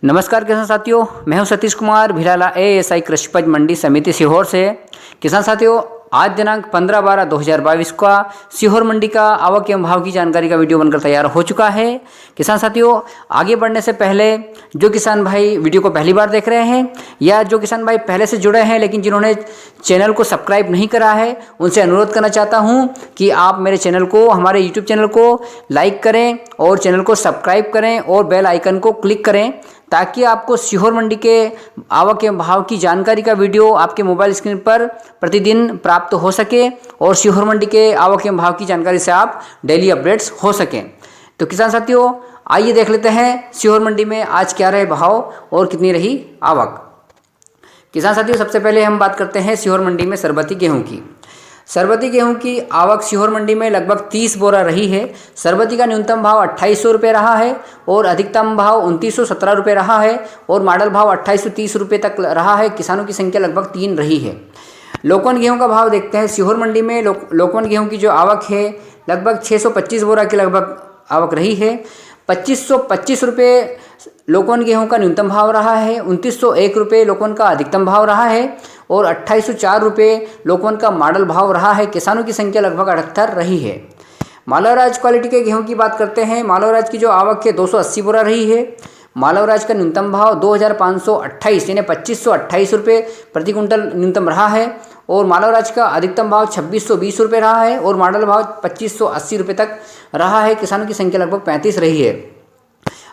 नमस्कार किसान साथियों, मैं हूं सतीश कुमार भिराला एएसआई कृषि उपज मंडी समिति सीहोर से। किसान साथियों, आज दिनांक 15/12/2022 का सीहोर मंडी का आवक एवं भाव की जानकारी का वीडियो बनकर तैयार हो चुका है। किसान साथियों, आगे बढ़ने से पहले जो किसान भाई वीडियो को पहली बार देख रहे हैं या जो किसान भाई पहले से जुड़े हैं लेकिन जिन्होंने चैनल को सब्सक्राइब नहीं करा है, उनसे अनुरोध करना चाहता हूं कि आप मेरे चैनल को, हमारे यूट्यूब चैनल को लाइक करें और चैनल को सब्सक्राइब करें और बेल आइकन को क्लिक करें ताकि आपको सीहोर मंडी के आवक एवं भाव की जानकारी का वीडियो आपके मोबाइल स्क्रीन पर प्रतिदिन प्राप्त हो सके और सीहोर मंडी के आवक एवं भाव की जानकारी से आप डेली अपडेट्स हो सकें। तो किसान साथियों, आइए देख लेते हैं सीहोर मंडी में आज क्या रहे भाव और कितनी रही आवक। किसान साथियों, सबसे पहले हम बात करते हैं सीहोर मंडी में सरबती गेहूँ की। सरबती गेहूं की आवक सीहोर मंडी में लगभग 30 बोरा रही है। सरबती का न्यूनतम भाव 2800 रुपये रहा है और अधिकतम भाव 2917 रुपये रहा है और मॉडल भाव 2830 रुपये तक रहा है। किसानों की संख्या लगभग 3 रही है। लोकवन गेहूं का भाव देखते हैं। सीहोर मंडी में लोकवन गेहूं की जो आवक है लगभग 625 बोरा की लगभग आवक रही है। 2525 रुपये लोकवन गेहूं का न्यूनतम भाव रहा है, 2901 रुपये लोकवन का अधिकतम भाव रहा है और 2804 रुपये लोकवन का मॉडल भाव रहा है। किसानों की संख्या लगभग 78 रही है। मालवराज क्वालिटी के गेहूं की बात करते हैं। मालवराज की जो आवक है 280 बोरा रही है। मालवराज का न्यूनतम भाव 2528 यानी 2528 रुपये प्रति कुंटल न्यूनतम रहा है और मालवराज का अधिकतम भाव 2620 रुपये रहा है और मॉडल भाव 2580 रुपये तक रहा है। किसानों की संख्या लगभग 35 रही है।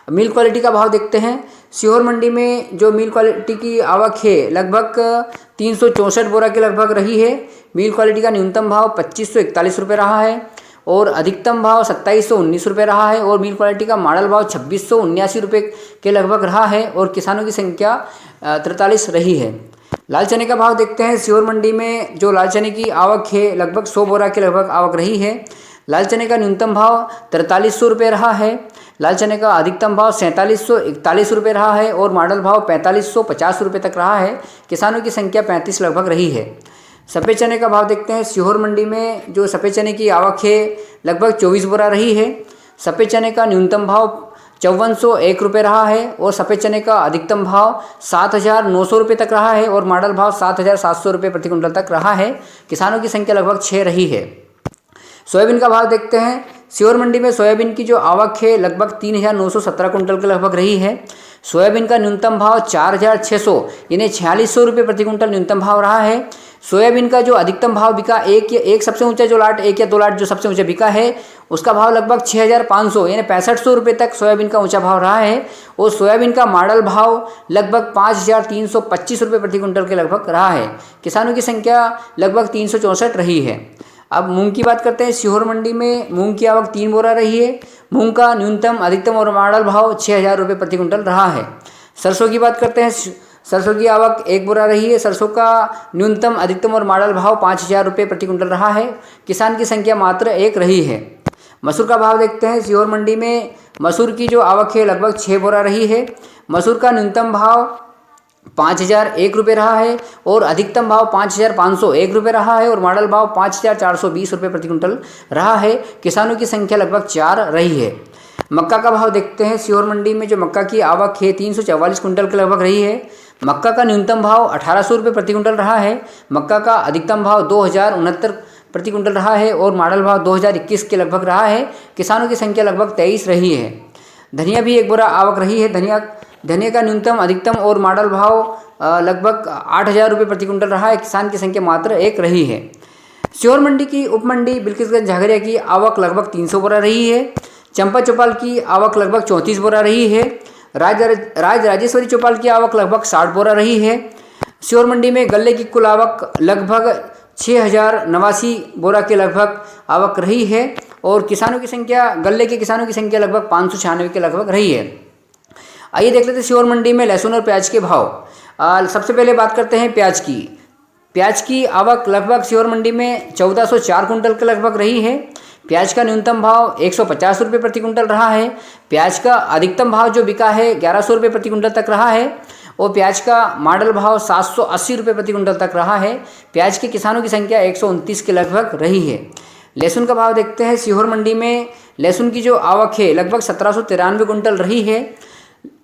मिल क्वालिटी का भाव देखते हैं। सीहोर मंडी में जो मिल क्वालिटी की आवक है लगभग 364 बोरा के लगभग रही है। मिल क्वालिटी का न्यूनतम भाव 2541 रुपये रहा है और अधिकतम भाव 2719 रुपये रहा है और मिल क्वालिटी का मॉडल भाव 2679 रुपये के लगभग रहा है और किसानों की संख्या 43 रही है। लाल चने का भाव देखते हैं। सीहोर मंडी में जो लाल चने की आवक है लगभग 100 बोरा के लगभग आवक रही है। लाल चने का न्यूनतम भाव 4300 रुपये रहा है। लाल चने का अधिकतम भाव 4741 रुपये रहा है और मॉडल भाव 4550 रुपये तक रहा है। किसानों की संख्या 35 लगभग रही है। सफ़ेद चने का भाव देखते हैं। सीहोर मंडी में जो सफ़ेद चने की आवक है लगभग 24 बोरा रही है। सफ़ेद चने का न्यूनतम भाव 5401 रुपये रहा है और सफ़ेद चने का अधिकतम भाव 7900 रुपये तक रहा है और मॉडल भाव 7700 रुपये प्रति कुंटल तक रहा है। किसानों की संख्या लगभग 6 रही है। सोयाबीन का भाव देखते हैं। सीहोर मंडी में सोयाबीन की जो आवक है लगभग 3917 कुंटल के लगभग रही है। सोयाबीन का न्यूनतम भाव 4600 यानी 4600 रुपये प्रति कुंटल न्यूनतम भाव रहा है। सोयाबीन का जो अधिकतम भाव बिका एक सबसे ऊंचा जो लाट, एक या दो लाट जो सबसे ऊंचा बिका है उसका भाव लगभग 6500 यानी 6500 रुपये तक सोयाबीन का ऊंचा भाव रहा है और सोयाबीन का मॉडल भाव लगभग 5325 रुपये प्रति कुंटल के लगभग रहा है। किसानों की संख्या लगभग 364 रही है। अब मूंग की बात करते हैं। सीहोर मंडी में मूंग की आवक 3 बोरा रही है। मूंग का न्यूनतम, अधिकतम और मॉडल भाव 6000 रुपये प्रति कुंटल रहा है। सरसों की बात करते हैं। सरसों की आवक 1 बोरा रही है। सरसों का न्यूनतम, अधिकतम और मॉडल भाव 5000 रुपये प्रति कुंटल रहा है। किसान की संख्या मात्र 1 रही है। मसूर का भाव देखते हैं। सीहोर मंडी में मसूर की जो आवक है लगभग 6 बोरा रही है। मसूर का न्यूनतम भाव 5001 रुपये रहा है और अधिकतम भाव 5501 रुपये रहा है और मॉडल भाव 5420 रुपये प्रति कुंटल रहा है। किसानों की संख्या लगभग 4 रही है। मक्का का भाव देखते हैं। सीहोर मंडी में जो मक्का की आवक है 344 कुंटल के लगभग रही है। मक्का का न्यूनतम भाव 1800 रुपये प्रति कुंटल रहा है। मक्का का अधिकतम भाव 2069 प्रति कुंटल रहा है और मॉडल भाव 2021 के लगभग रहा है। किसानों की संख्या लगभग 23 रही है। धनिया भी 1 बोरा आवक रही है। धनिया का न्यूनतम, अधिकतम और मॉडल भाव लगभग 8000 रुपये प्रति कुंटल रहा है। किसान की संख्या मात्र 1 रही है। सीहोर मंडी की उपमंडी बिल्किसगंज झागरिया की आवक लगभग 300 बोरा रही है। चंपा चौपाल की आवक लगभग 34 बोरा रही है। राजेश्वरी चौपाल की आवक लगभग 60 बोरा रही है। सीहोर मंडी में गल्ले की कुल आवक लगभग 6089 बोरा के लगभग आवक रही है और किसानों की संख्या, गल्ले के किसानों की संख्या लगभग 596 के लगभग रही है। आइए देख लेते हैं सीहोर मंडी में लहसुन और प्याज के भाव। सबसे पहले बात करते हैं प्याज की। प्याज की आवक लगभग सीहोर मंडी में 1404 कुंटल के लगभग रही है। प्याज का न्यूनतम भाव 150 रुपये प्रति कुंटल रहा है। प्याज का अधिकतम भाव जो बिका है 1100 रुपये प्रति कुंटल तक रहा है और प्याज का मॉडल भाव 780 रुपये प्रति कुंटल तक रहा है। प्याज के किसानों की संख्या 129 के लगभग रही है। लहसुन का भाव देखते हैं। सीहोर मंडी में लहसुन की जो आवक है लगभग 1793 कुंटल रही है।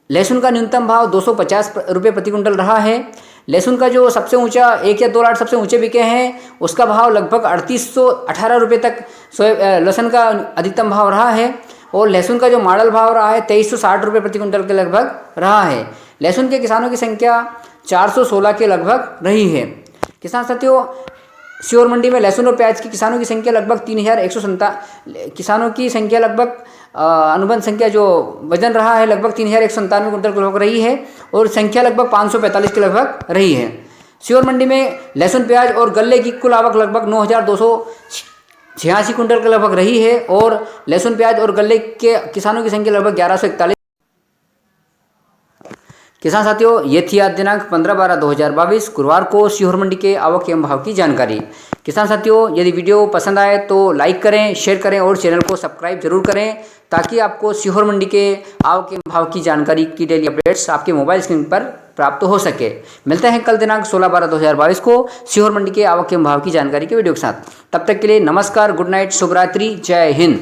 लहसुन का न्यूनतम भाव 250 रुपये प्रति कुंटल रहा है। लहसुन का जो सबसे ऊंचा 1 या 2 लाट सबसे ऊंचे बिके हैं, उसका भाव लगभग 3818 रुपये तक लहसुन का अधिकतम भाव रहा है। और लहसुन का जो मॉडल भाव रहा है 2360 रुपये प्रति कुंटल के लगभग रहा है। लहसुन के किसानों की संख्या 416 के लगभग रही है। किसान साथियों, सीहोर मंडी में लहसुन और प्याज की किसानों की संख्या लगभग 3197 किसानों की संख्या लगभग अनुबंध संख्या जो वजन रहा है लगभग 3197 कुंटल के लगभग रही है और संख्या लगभग 545 के लगभग रही है। सीहोर मंडी में लहसुन प्याज और गल्ले की कुल आवक लगभग 9286 कुंटल के लगभग रही है और लहसुन प्याज और गल्ले के किसानों की संख्या लगभग 1141। किसान साथियों, ये थी आज दिनांक 15/12/2022 गुरुवार को सीहोर मंडी के आवक एवं भाव की जानकारी। किसान साथियों, यदि वीडियो पसंद आए तो लाइक करें, शेयर करें और चैनल को सब्सक्राइब जरूर करें ताकि आपको सीहोर मंडी के आवक एवं भाव की जानकारी की डेली अपडेट्स आपके मोबाइल स्क्रीन पर प्राप्त हो सके। मिलते हैं कल दिनांक 16/12/2022 को सीहोर मंडी के आवक एवं भाव की जानकारी के वीडियो के साथ। तब तक के लिए नमस्कार, गुड नाइट, शुभ रात्रि, जय हिंद।